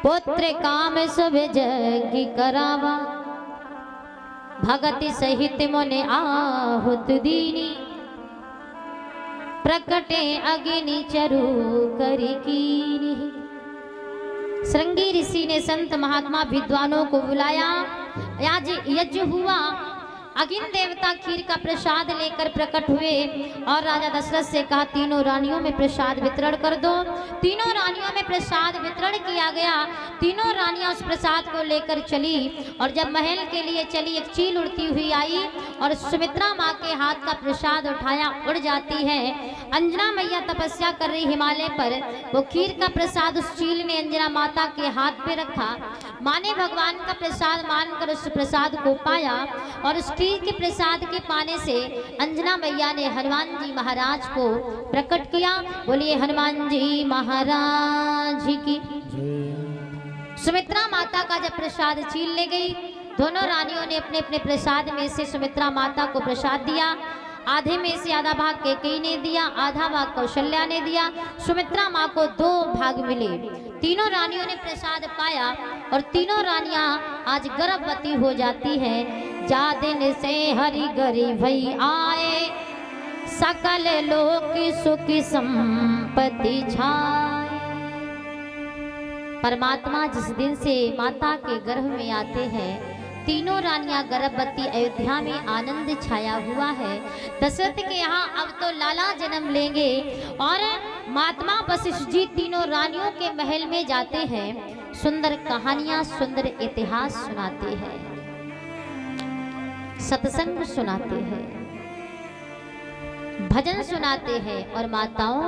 पुत्र काम सब जग करावा, भगति सहित मुनि आहुत दीनी, प्रकटे अग्नि चरु करी कीनी। श्रृंगी ऋषि ने संत महात्मा विद्वानों को बुलाया, आज यज्ञ हुआ। अग्नि देवता खीर का प्रसाद लेकर प्रकट हुए और राजा दशरथ से कहा, तीनों रानियों में प्रसाद वितरण कर दो। तीनों रानियों में प्रसाद वितरण किया गया। तीनों रानियां उस प्रसाद को लेकर चली और जब महल के लिए चली, एक चील उड़ती हुई आई और सुमित्रा माँ के हाथ का प्रसाद उठाया, उड़ जाती है। अंजना मैया तपस्या कर रही हिमालय पर, वो खीर का प्रसाद उस चील ने अंजना माता के हाथ पे रखा। माँ ने भगवान का प्रसाद मानकर उस प्रसाद को पाया और उस खीर के प्रसाद के पाने से अंजना मैया ने हनुमान जी महाराज को प्रकट किया। बोलिए हनुमान जी महाराज की। सुमित्रा माता का जब प्रसाद छीन ले गई, दोनों रानियों ने अपने अपने प्रसाद में से सुमित्रा माता को प्रसाद दिया। आधे में से आधा भाग कैकेयी ने दिया, आधा भाग कौशल्या ने दिया। सुमित्रा माँ को 2 भाग मिले। तीनों रानियों ने प्रसाद पाया और तीनों रानियां आज गर्भवती हो जाती हैं। जा दिन से हरि गरी भई आए, सकल लोक सुख संपत्ति छाए। परमात्मा जिस दिन से माता के गर्भ में आते हैं, तीनों रानियां गर्भवती, अयोध्या में आनंद छाया हुआ है। दशरथ के यहाँ अब तो लाला जन्म लेंगे और महात्मा वशिष्ठ जी तीनों रानियों के महल में जाते हैं। सुंदर कहानियां, सुंदर इतिहास सुनाते हैं, सत्संग सुनाते हैं, भजन सुनाते हैं। और माताओं,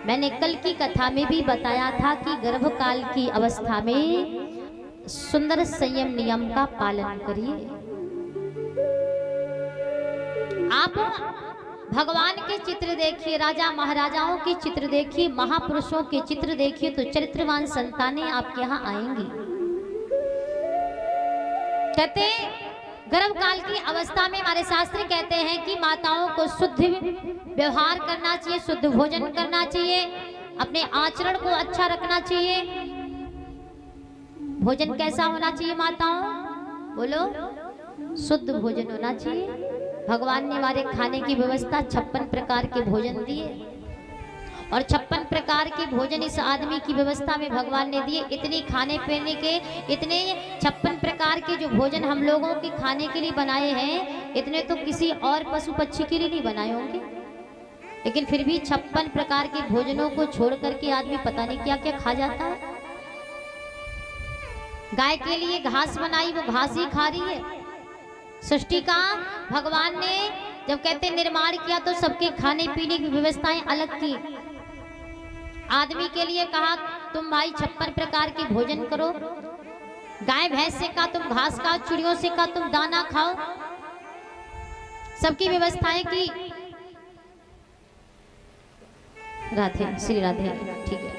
मैंने कल की कथा में भी बताया था कि गर्भकाल की अवस्था में सुंदर संयम नियम का पालन करिए। आप भगवान के चित्र देखिए, राजा महाराजाओं के चित्र देखिए, महापुरुषों के चित्र देखिए, तो चरित्रवान संतानें आपके यहाँ आएंगी। कहते गर्भकाल की अवस्था में हमारे शास्त्र कहते हैं कि माताओं को शुद्ध व्यवहार करना चाहिए, शुद्ध भोजन करना चाहिए, अपने आचरण को अच्छा रखना चाहिए। भोजन कैसा होना चाहिए माताओं? बोलो, शुद्ध भोजन होना चाहिए। भगवान ने हमारे खाने की व्यवस्था 56 प्रकार के भोजन दिए और 56 प्रकार के भोजन इस आदमी की व्यवस्था में भगवान ने दिए। इतनी खाने पीने के, इतने 56 प्रकार के जो भोजन हम लोगों के खाने के लिए बनाए हैं, इतने तो किसी और पशु पक्षी के लिए नहीं बनाए होंगे। लेकिन फिर भी 56 प्रकार के भोजनों को छोड़ करके आदमी पता नहीं क्या क्या खा जाता है। गाय के लिए घास बनाई, वो घास ही खा रही है। सृष्टि का भगवान ने जब कहते निर्माण किया तो सबके खाने पीने की व्यवस्थाएं अलग की। आदमी के लिए कहा तुम भाई 56 प्रकार के भोजन करो। गाय भैंस से कहा तुम घास खाओ, चिड़ियों से कहा तुम दाना खाओ। सबकी व्यवस्थाएं की। राधे श्री राधे। ठीक है,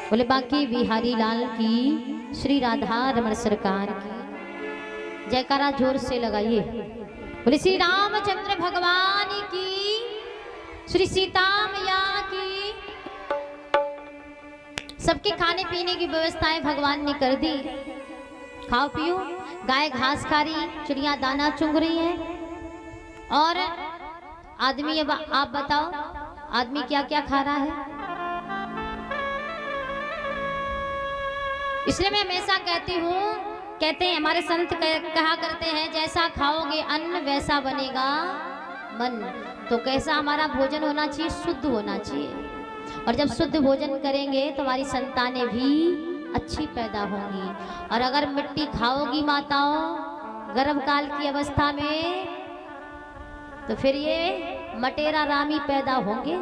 बोले बाकी बिहारी लाल की, श्री राधा रमण सरकार की जयकारा जोर से लगाइए। बोले श्री रामचंद्र भगवान की, श्री सीता मैया की। सबके खाने पीने की व्यवस्थाएं भगवान ने कर दी। खाओ पियो। गाय घास खा रही, चिड़िया दाना चुंग रही है। और आदमी, अब आप बताओ आदमी क्या क्या खा रहा है? इसलिए मैं हमेशा कहती हूँ, कहते हैं हमारे संत कहा करते हैं, जैसा खाओगे अन्न वैसा बनेगा मन। तो कैसा हमारा भोजन होना चाहिए? शुद्ध होना चाहिए। और जब शुद्ध भोजन करेंगे तो हमारी संतानें भी अच्छी पैदा होंगी। और अगर मिट्टी खाओगी माताओं गर्भकाल की अवस्था में, तो फिर ये मटेरा रामी पैदा होंगे।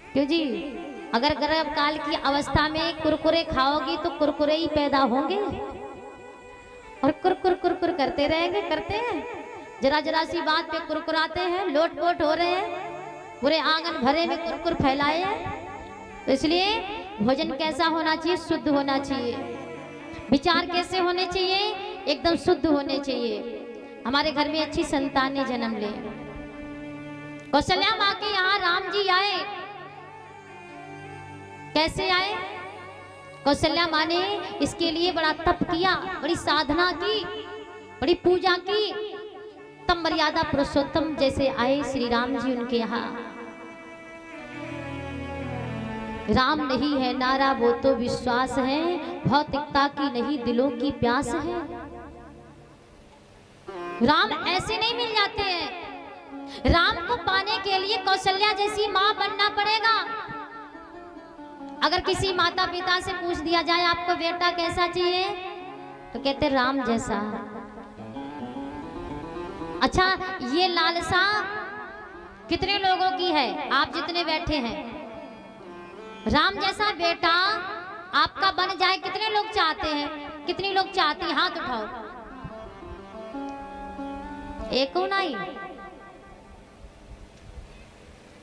क्यों जी? अगर गर्भकाल की अवस्था में कुरकुरे खाओगी तो कुरकुरे ही पैदा होंगे और कुरकुर कुरकुर करते रहेंगे। करते हैं, जरा जरा सी बात पे कुरकुराते हैं, लोट पोट हो रहे हैं, पूरे आंगन भरे में कुरकुर फैलाए हैं। तो इसलिए भोजन कैसा होना चाहिए? शुद्ध होना चाहिए। विचार कैसे होने चाहिए? एकदम शुद्ध होने चाहिए। हमारे घर में अच्छी संतानें जन्म ले। कौशल्या माँ के यहाँ राम जी आए कैसे आए? कौशल्या माँ ने इसके लिए बड़ा तप किया, बड़ी साधना की, बड़ी पूजा की, तब मर्यादा पुरुषोत्तम जैसे आए श्री राम जी उनके यहाँ। राम नहीं है नारा वो तो विश्वास है, भौतिकता की नहीं दिलों की प्यास है। राम ऐसे नहीं मिल जाते हैं। राम को पाने के लिए कौशल्या जैसी माँ बनना पड़ेगा। अगर किसी माता पिता से पूछ दिया जाए आपको बेटा कैसा चाहिए, तो कहते राम जैसा। अच्छा, ये लालसा कितने लोगों की है? आप जितने बैठे हैं, राम जैसा बेटा आपका बन जाए, कितने लोग चाहते हैं? कितने लोग चाहते हैं? हाथ उठाओ। एक नहीं,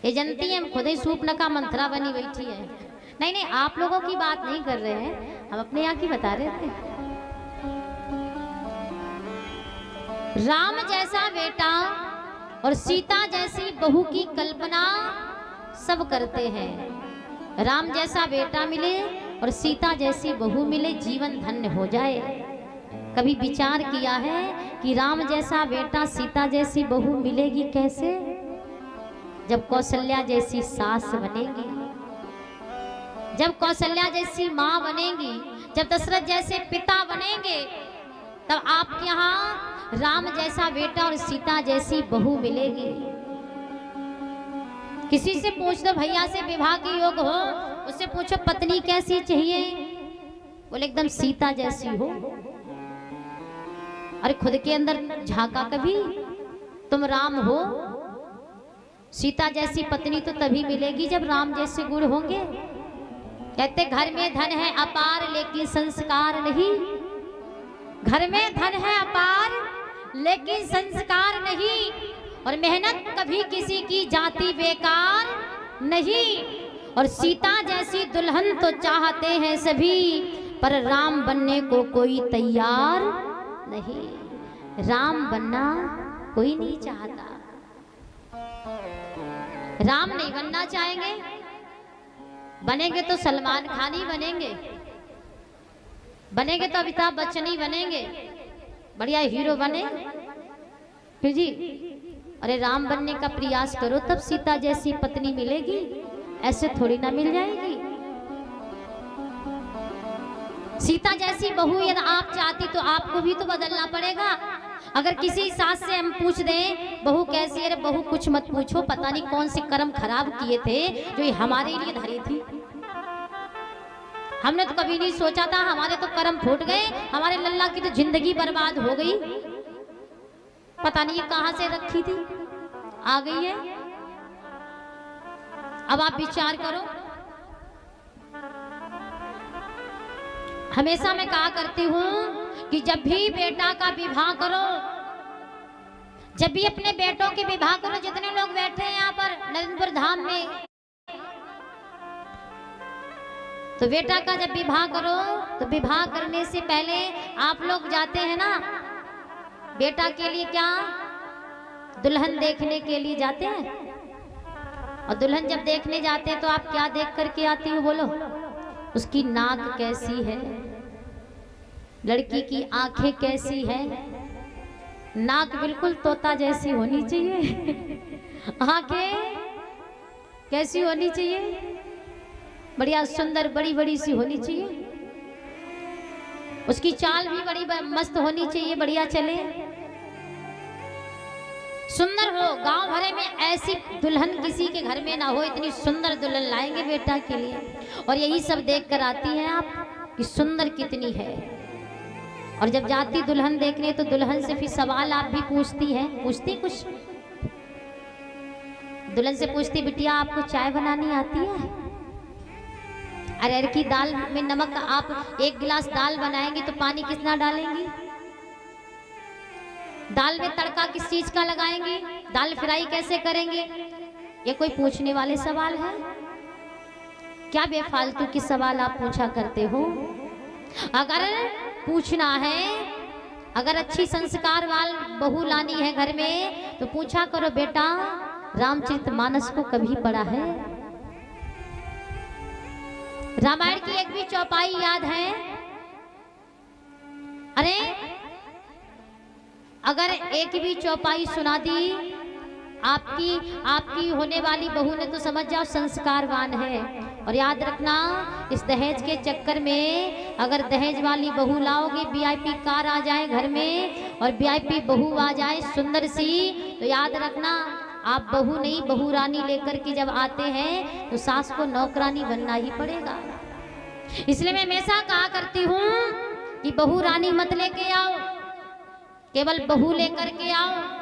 ये जनती है खुद ही सूप नका मंथरा बनी बैठी है। नहीं नहीं, आप लोगों की बात नहीं कर रहे हैं, हम अपने यहाँ की बता रहे थे। राम जैसा बेटा और सीता जैसी बहू की कल्पना सब करते हैं। राम जैसा बेटा मिले और सीता जैसी बहू मिले, जीवन धन्य हो जाए। कभी विचार किया है कि राम जैसा बेटा सीता जैसी बहू मिलेगी कैसे? जब कौशल्या जैसी सास बनेगी, जब कौशल्या जैसी माँ बनेगी, जब दशरथ जैसे पिता बनेंगे, तब आपके यहाँ राम जैसा बेटा और सीता जैसी बहू मिलेगी। किसी से पूछ दो भैया से विवाह के योग हो, उससे पूछो पत्नी कैसी चाहिए, बोले एकदम सीता जैसी हो। अरे खुद के अंदर झांका कभी, तुम राम हो। सीता जैसी पत्नी तो तभी मिलेगी जब राम जैसे गुण होंगे। कहते घर में धन है अपार लेकिन संस्कार नहीं। घर में धन है अपार लेकिन संस्कार नहीं, और मेहनत कभी किसी की जाती बेकार नहीं। और सीता जैसी दुल्हन तो चाहते हैं सभी, पर राम बनने को कोई तैयार नहीं। राम बनना कोई नहीं चाहता। राम नहीं बनना चाहेंगे, बनेंगे तो सलमान खान ही बनेंगे, बनेंगे तो अमिताभ बच्चन ही बनेंगे, बढ़िया हीरो बने फिर जी। अरे राम बनने का प्रयास करो तब सीता जैसी पत्नी मिलेगी, ऐसे थोड़ी ना मिल जाएगी। सीता जैसी बहू यदि आप चाहती तो आपको भी तो बदलना पड़ेगा। अगर किसी सास से हम पूछ दें बहू कैसी है, अरे बहू कुछ मत पूछो, पता नहीं कौन से कर्म खराब किए थे जो ये हमारे लिए धरी थी। हमने तो कभी नहीं सोचा था, हमारे तो कर्म फूट गए, हमारे लल्ला की तो जिंदगी बर्बाद हो गई, पता नहीं ये कहां से रखी थी, आ गई है। अब आप विचार करो। हमेशा मैं कहा करती हूं कि जब भी बेटा का विवाह करो, जब भी अपने बेटों के विवाह करो, जितने लोग बैठे हैं यहाँ पर नरेंद्रपुर धाम में, तो बेटा का जब विवाह करो तो विवाह करने से पहले आप लोग जाते हैं ना बेटा के लिए, क्या दुल्हन देखने के लिए जाते हैं। और दुल्हन जब देखने जाते हैं तो आप क्या देख करके आती हो बोलो? उसकी नाक कैसी है, लड़की की आंखें कैसी है। नाक बिल्कुल तोता जैसी होनी चाहिए, आंखें कैसी होनी चाहिए, बढ़िया सुंदर बड़ी बड़ी सी होनी चाहिए। उसकी चाल भी बड़ी मस्त होनी चाहिए, बढ़िया चले, सुंदर हो। गांव भरे में ऐसी दुल्हन किसी के घर में ना हो, इतनी सुंदर दुल्हन लाएंगे बेटा के लिए। और यही सब देख कर आती हैं आप कि सुंदर कितनी है। और जब जाती दुल्हन देखने तो दुल्हन से फिर सवाल आप भी पूछती हैं, पूछती कुछ दुल्हन से पूछती, बिटिया आपको चाय बनानी आती है? अरहर की दाल में नमक, आप एक गिलास दाल बनाएंगी तो पानी कितना डालेंगी? दाल में तड़का किस चीज का लगाएंगी? दाल फ्राई कैसे करेंगे? ये कोई पूछने वाले सवाल है क्या? बेफालतू की सवाल आप पूछा करते हो। अगर पूछना है, अगर अच्छी संस्कार वाल बहू लानी है घर में, तो पूछा करो बेटा रामचरितमानस को कभी पढ़ा है? रामायण की एक भी चौपाई याद है? अरे अगर एक भी चौपाई सुना दी आपकी होने वाली बहू ने तो समझ जाओ संस्कारवान है। और याद रखना, इस दहेज के चक्कर में अगर दहेज वाली बहू लाओगे, वीआईपी कार आ जाए घर में और वीआईपी बहू आ जाए सुंदर सी, तो याद रखना आप बहू नहीं बहू रानी लेकर के जब आते हैं तो सास को नौकरानी बनना ही पड़ेगा। इसलिए मैं हमेशा कहा करती हूँ कि बहू रानी मत लेके आओ, केवल बहू लेकर के आओ।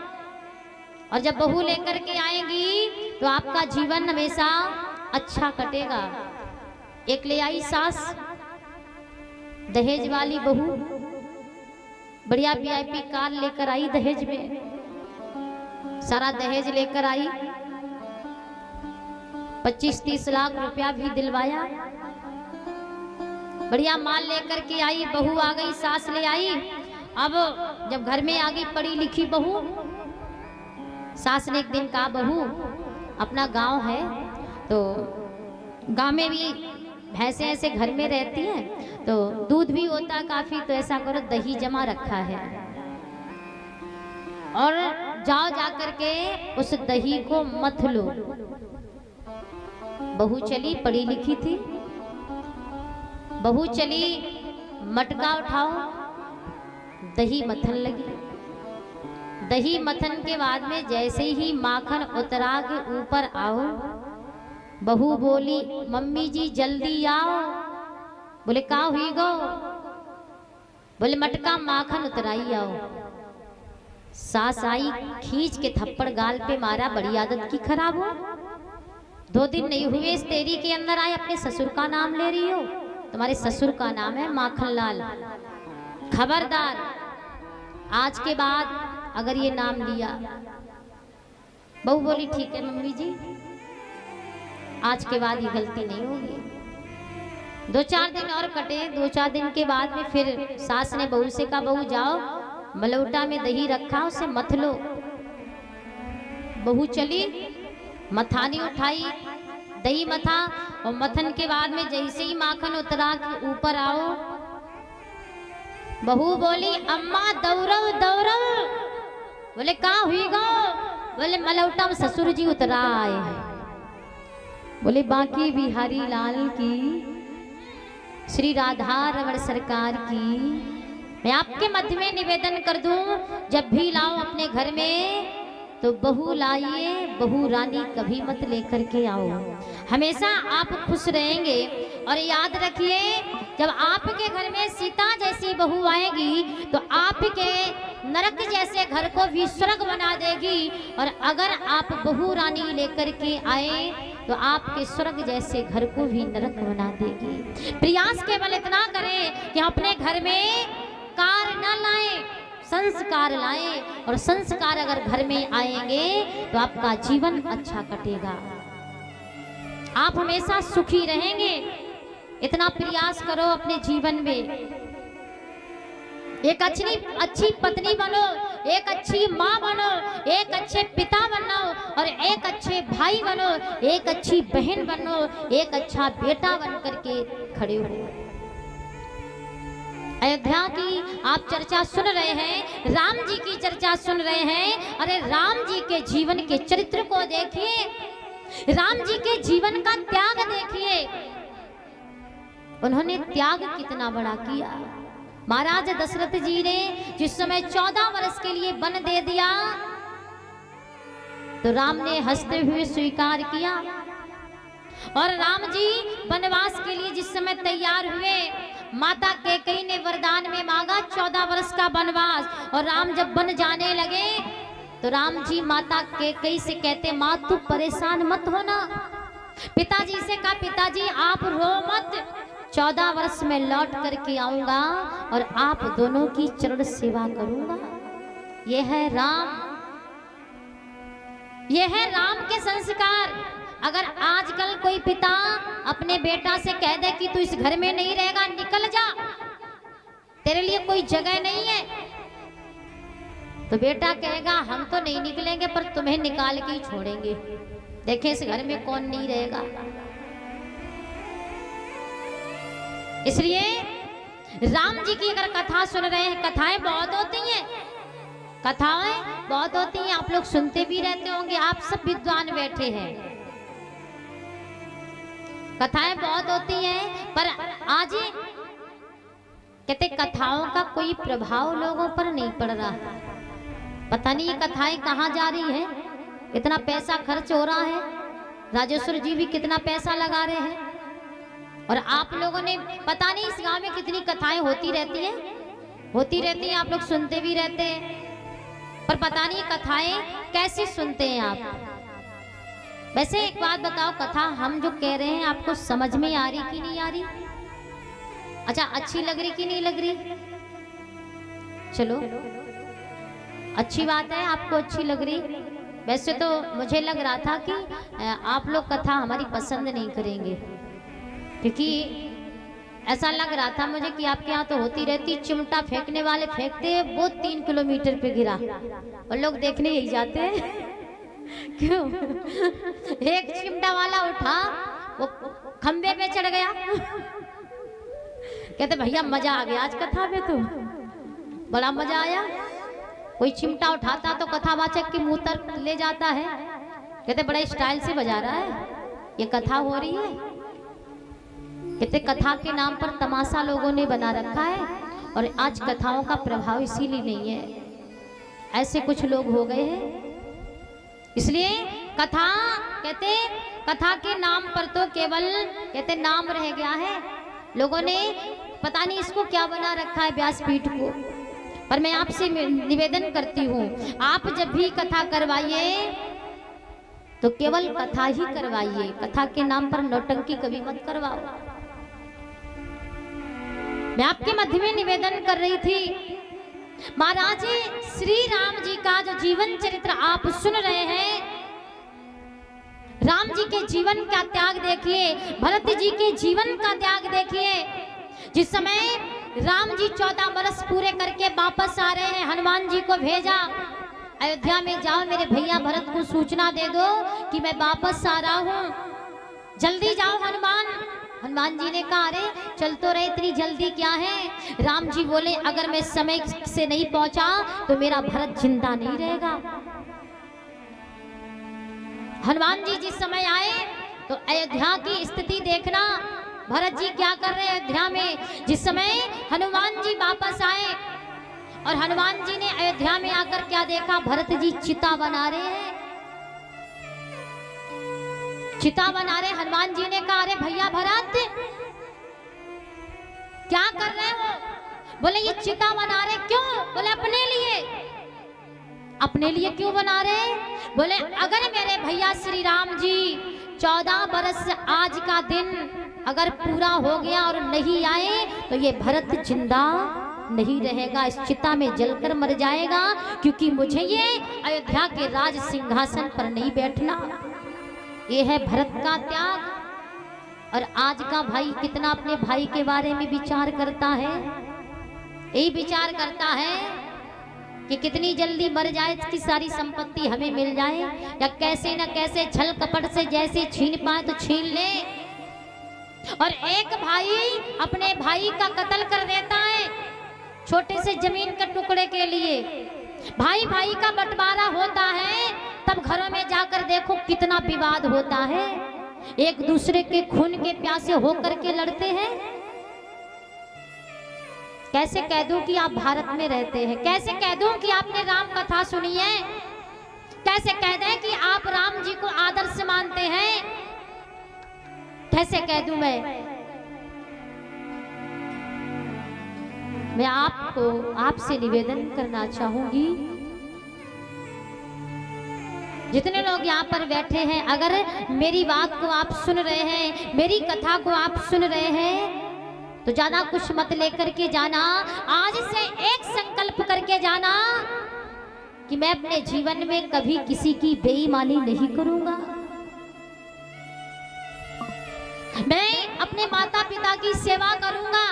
और जब बहू लेकर के आएंगी तो आपका जीवन हमेशा अच्छा कटेगा। एक ले आई सास दहेज वाली बहू, बढ़िया वीआईपी कार लेकर आई दहेज में, सारा दहेज लेकर आई, 25-30 लाख रुपया भी दिलवाया, बढ़िया माल लेकर के आई। बहू आ गई, सास ले आई। अब जब घर में आ गई पढ़ी लिखी बहू, सास ने एक दिन कहा, बहू अपना गांव है तो गांव में भी भैंसे ऐसे घर में रहती हैं तो दूध भी होता काफी, तो ऐसा करो दही जमा रखा है और जाओ जाकर के उस दही को मथ लो। बहू चली, पढ़ी लिखी थी, बहू चली, मटका उठाओ, दही मथन लगी। दही मथन के बाद में जैसे ही माखन उतरा के ऊपर आओ, बहू बोली, मम्मी जी जल्दी आओ। बोले का हुई गो? बोले मटका माखन उतराई आओ। सास आई, खींच के थप्पड़ गाल पे मारा, बड़ी आदत की खराब हो, 2 दिन नहीं हुए इस तेरी के अंदर आए, अपने ससुर का नाम ले रही हो, तुम्हारे ससुर का नाम है माखनलाल, खबरदार आज के बाद अगर ये नाम लिया। बहू बोली ठीक है मम्मी जी, आज के बाद ये गलती नहीं होगी। 2-4 दिन और कटे, 2-4 दिन के बाद में फिर सास ने बहू से कहा, बहू जाओ मलौटा में दही रखा उसे मथ लो। बहू चली, मथानी उठाई, दही मथा, और मथन के बाद में जैसे ही माखन उतरा के ऊपर आओ, बहू बोली, अम्मा दौड़व दौड़व। बोले कहाँ हुई गो? बोले मलौटा में ससुर जी उतरा आए। बोले बाकी बिहारी लाल की, श्री राधा रमण सरकार की मैं आपके मध्य में निवेदन कर दूं, जब भी लाओ अपने घर में तो बहू लाइए, बहू रानी कभी मत लेकर के आओ, हमेशा आप खुश रहेंगे। और याद रखिए, जब आपके घर में सीता जैसी बहू आएगी तो आपके नरक जैसे घर को भी स्वर्ग बना देगी, और अगर आप बहू रानी लेकर के आए तो आपके स्वर्ग जैसे घर को भी नरक बना देगी। प्रयास केवल इतना करें कि अपने घर में कार न लाएं, संस्कार लाएं, और संस्कार अगर घर में आएंगे तो आपका जीवन अच्छा कटेगा, आप हमेशा सुखी रहेंगे। इतना प्रयास करो अपने जीवन में, एक अच्छी पत्नी बनो, एक अच्छी माँ बनो, एक अच्छे पिता बनो, और एक अच्छे भाई बनो, एक अच्छी बहन बनो, एक अच्छा बेटा बन करके खड़े हो। अयोध्या की आप चर्चा सुन रहे हैं, राम जी की चर्चा सुन रहे हैं। अरे राम जी के जीवन के चरित्र को देखिए, राम जी के जीवन का त्याग देखिए, उन्होंने त्याग कितना बड़ा किया। महाराज दशरथ जी ने जिस समय 14 वर्ष के लिए वन दे दिया तो राम ने हंसते हुए स्वीकार किया, और राम जी वनवास के लिए जिस समय तैयार हुए, माता कैकेयी ने वरदान में मांगा 14 वर्ष का वनवास, और राम जब वन जाने लगे तो राम जी माता कैकेयी से कहते, माँ तू परेशान मत होना। पिताजी से कहा, पिताजी आप रो मत, 14 वर्ष में लौट करके आऊंगा और आप दोनों की चरण सेवा करूंगा। यह है राम, यह है राम के संस्कार। अगर आजकल कोई पिता अपने बेटा से कह दे कि तू इस घर में नहीं रहेगा, निकल जा, तेरे लिए कोई जगह नहीं है, तो बेटा कहेगा हम तो नहीं निकलेंगे पर तुम्हें निकाल के ही छोड़ेंगे, देखें इस घर में कौन नहीं रहेगा। इसलिए राम जी की अगर कथा सुन रहे हैं, कथाएं बहुत होती हैं, कथाएं बहुत होती हैं, आप लोग सुनते भी रहते होंगे, आप सब विद्वान बैठे हैं, कथाएं बहुत होती हैं, पर आज कहते कथाओं का कोई प्रभाव लोगों पर नहीं पड़ रहा। पता नहीं ये कथाएं कहाँ जा रही है, इतना पैसा खर्च हो रहा है, राजेश्वर जी भी कितना पैसा लगा रहे हैं, और आप लोगों ने पता नहीं इस गांव में कितनी कथाएं होती रहती हैं, आप लोग सुनते भी रहते हैं, पर पता नहीं कथाएं कैसे सुनते हैं आप। वैसे एक बात बताओ, कथा हम जो कह रहे हैं आपको समझ में आ रही कि नहीं आ रही? अच्छा, अच्छी लग रही कि नहीं लग रही? चलो अच्छी बात है, आपको अच्छी लग रही। वैसे तो मुझे लग रहा था कि आप लोग कथा हमारी पसंद नहीं करेंगे, क्योंकि ऐसा लग रहा था मुझे कि आपके यहाँ तो होती रहती, चिमटा फेंकने वाले फेंकते हैं, वो 3 किलोमीटर पे गिरा और लोग देखने यही जाते हैं। क्यों? एक चिमटा वाला उठा, वो खंबे पे चढ़ गया, कहते भैया मजा आ गया आज कथा में, तो बड़ा मजा आया। कोई चिमटा उठाता तो कथावाचक के मुंह तक ले जाता है, कहते बड़े स्टाइल से बजा रहा है, ये कथा हो रही है। कहते कथा के नाम पर तमाशा लोगों ने बना रखा है, और आज कथाओं का प्रभाव इसीलिए नहीं है, ऐसे कुछ लोग हो गए हैं। इसलिए कथा, कहते कथा के नाम पर तो केवल कहते नाम रह गया है, लोगों ने पता नहीं इसको क्या बना रखा है, व्यासपीठ को। पर मैं आपसे निवेदन करती हूँ, आप जब भी कथा करवाइए तो केवल कथा ही करवाइए, कथा के नाम पर नौटंकी कभी मत करवाओ। मैं आपके मध्य में निवेदन कर रही थी, महाराज श्री राम जी का जो जीवन चरित्र आप सुन रहे हैं, राम जी के जीवन का त्याग देखिए, भरत जी के जीवन का त्याग देखिए। जिस समय राम जी 14 बरस पूरे करके वापस आ रहे हैं, हनुमान जी को भेजा अयोध्या में, जाओ मेरे भैया भरत को सूचना दे दो कि मैं वापस आ रहा हूँ, जल्दी जाओ हनुमान। हनुमान जी ने कहा अरे चल तो रहे, इतनी जल्दी क्या है? राम जी बोले अगर मैं समय से नहीं पहुंचा तो मेरा भरत जिंदा नहीं रहेगा। हनुमान जी जिस समय आए तो अयोध्या की स्थिति देखना, भरत जी क्या कर रहे हैं अयोध्या में। जिस समय हनुमान जी वापस आए और हनुमान जी ने अयोध्या में आकर क्या देखा, भरत जी चिता बना रहे हैं, चिता बना रहे। हनुमान जी ने कहा अरे भैया भरत क्या कर रहे हो? बोले ये चिता बना रहे। क्यों? बोले अपने लिए। अपने लिए क्यों बना रहे? बोले अगर मेरे भैया श्री राम जी 14 बरस आज का दिन अगर पूरा हो गया और नहीं आए तो ये भरत जिंदा नहीं रहेगा, इस चिता में जलकर मर जाएगा, क्योंकि मुझे ये अयोध्या के राज सिंहासन पर नहीं बैठना। ये है भरत का त्याग। और आज का भाई कितना अपने भाई के बारे में विचार करता है? यही विचार करता है कि कितनी जल्दी मर जाए, इसकी सारी संपत्ति हमें मिल जाए, या कैसे न कैसे छल कपट से जैसे छीन पाए तो छीन ले। और एक भाई अपने भाई का कत्ल कर देता है छोटे से जमीन के टुकड़े के लिए। भाई भाई का बंटवारा होता है तब घरों में जाकर देखो कितना विवाद होता है, एक दूसरे के खून के प्यासे होकर के लड़ते हैं। कैसे कह दूं कि आप भारत में रहते हैं? कैसे कह दूं कि आपने राम कथा सुनी है? कैसे कह दें कि आप राम जी को आदर्श मानते हैं? कैसे कह दूं मैं आपको आपसे निवेदन करना चाहूंगी, जितने लोग यहाँ पर बैठे हैं, अगर मेरी बात को आप सुन रहे हैं, मेरी कथा को आप सुन रहे हैं, तो ज्यादा कुछ मत लेकर के जाना। आज से एक संकल्प करके जाना कि मैं अपने जीवन में कभी किसी की बेईमानी नहीं करूंगा। मैं अपने माता पिता की सेवा करूंगा।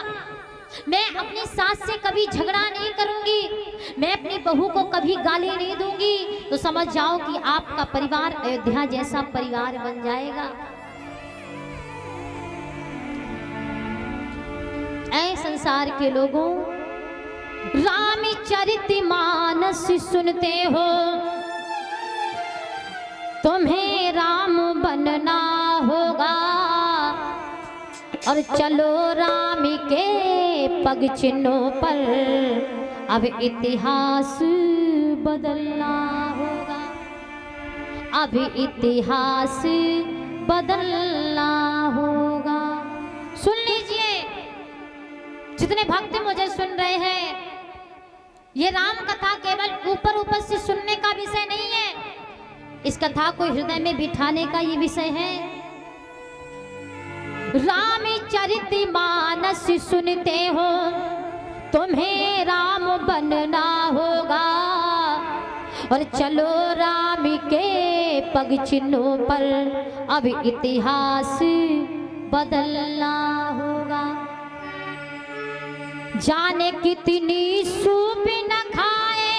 मैं अपनी सास से कभी झगड़ा नहीं करूंगी। मैं अपनी बहू को कभी गाली नहीं दूंगी। तो समझ जाओ कि आपका परिवार अयोध्या जैसा परिवार बन जाएगा। संसार के लोगों, रामचरितमानस सुनते हो, तुम्हें राम बनना होगा और चलो राम के पग चिन्हों पर अब इतिहास बदलना होगा, अब इतिहास बदलना होगा। सुन लीजिए जितने भक्त मुझे सुन रहे हैं, ये राम कथा केवल ऊपर ऊपर से सुनने का विषय नहीं है, इस कथा को हृदय में बिठाने का ये विषय है। रामचरितमानस सुनते हो, तुम्हें राम बनना होगा और चलो राम के पग चिन्हों पर अब इतिहास बदलना होगा। जाने कितनी सूप न खाए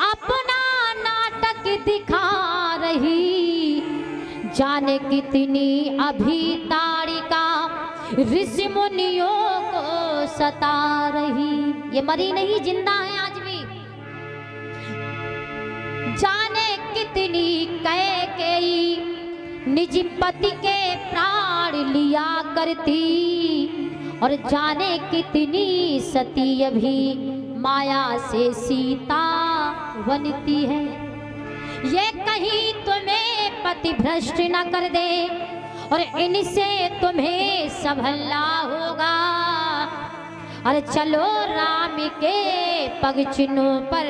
अपना नाटक दिखा रही, जाने कितनी अभी ताड़िका ऋषि मुनियों को सता रही। ये मरी नहीं, जिंदा है आज भी। जाने कितनी कैकेयी निज पति के प्राण लिया करती और जाने कितनी सती अभी माया से सीता बनती है। ये कहीं तुम्हें पति भ्रष्ट न कर दे और इनसे तुम्हें संभलना होगा और चलो राम के पग चिन्हों पर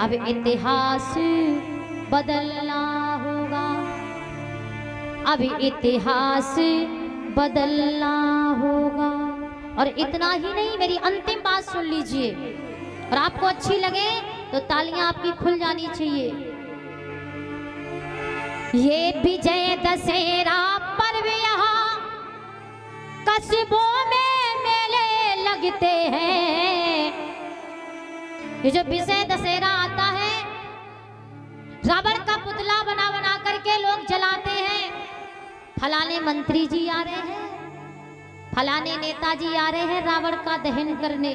अब इतिहास बदलना होगा, अब इतिहास बदलना होगा। और इतना ही नहीं, मेरी अंतिम बात सुन लीजिए और आपको अच्छी लगे तो तालियां आपकी खुल जानी चाहिए। ये विजय दशहरा पर्व यहाँ कस्बों में मेले लगते हैं। ये जो विजय दशहरा आता है, रावण का पुतला बना बना करके लोग जलाते हैं। फलाने मंत्री जी आ रहे हैं, फलाने नेताजी आ रहे हैं रावण का दहन करने,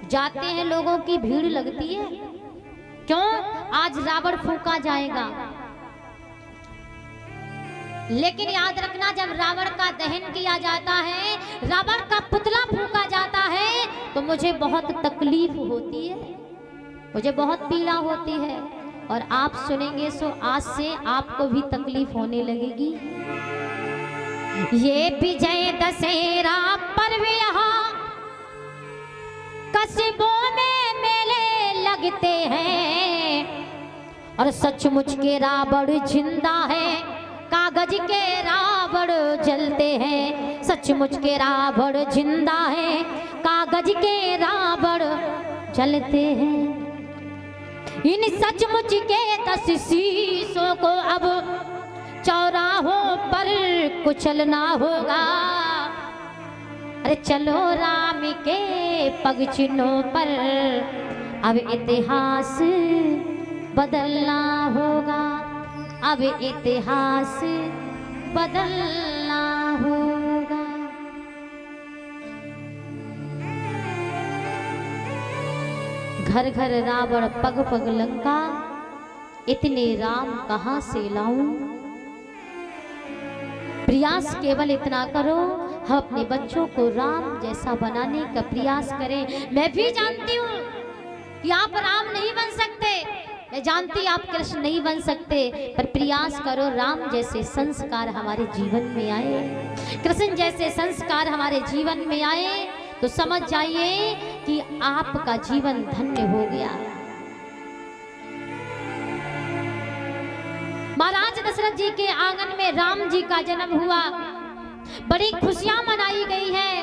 जाते हैं, लोगों की भीड़ लगती है। क्यों? आज रावण फूंका जाएगा। लेकिन याद रखना, जब रावण का दहन किया जाता है, रावण का पुतला फूंका जाता है, तो मुझे बहुत तकलीफ होती है, मुझे बहुत पीड़ा होती है। और आप सुनेंगे सो आज से आपको भी तकलीफ होने लगेगी। ये विजय दशहरा पर्व यहाँ कस्बों में मेले लगते हैं और सचमुच के रावण जिंदा है, कागज के रावण जलते हैं। सचमुच के रावण जिंदा है, कागज के रावण जलते हैं। इन सचमुच के 10 शीशों को अब चौराहों पर कुचलना होगा। अरे चलो राम के पग चिन्हों पर अब इतिहास बदलना होगा, अब इतिहास बदलना होगा। घर घर रावण पग पग लंका, इतने राम कहाँ से लाऊं। प्रयास केवल इतना करो, हम अपने बच्चों को राम जैसा बनाने का प्रयास करें। मैं भी जानती हूँ कि आप राम नहीं बन सकते, मैं जानती आप कृष्ण नहीं बन सकते, पर प्रयास करो राम जैसे संस्कार हमारे जीवन में आए, कृष्ण जैसे संस्कार हमारे जीवन में आए, तो समझ जाइए कि आपका जीवन धन्य हो गया। महाराज दशरथ जी के आंगन में राम जी का जन्म हुआ, बड़ी खुशियां मनाई गई है।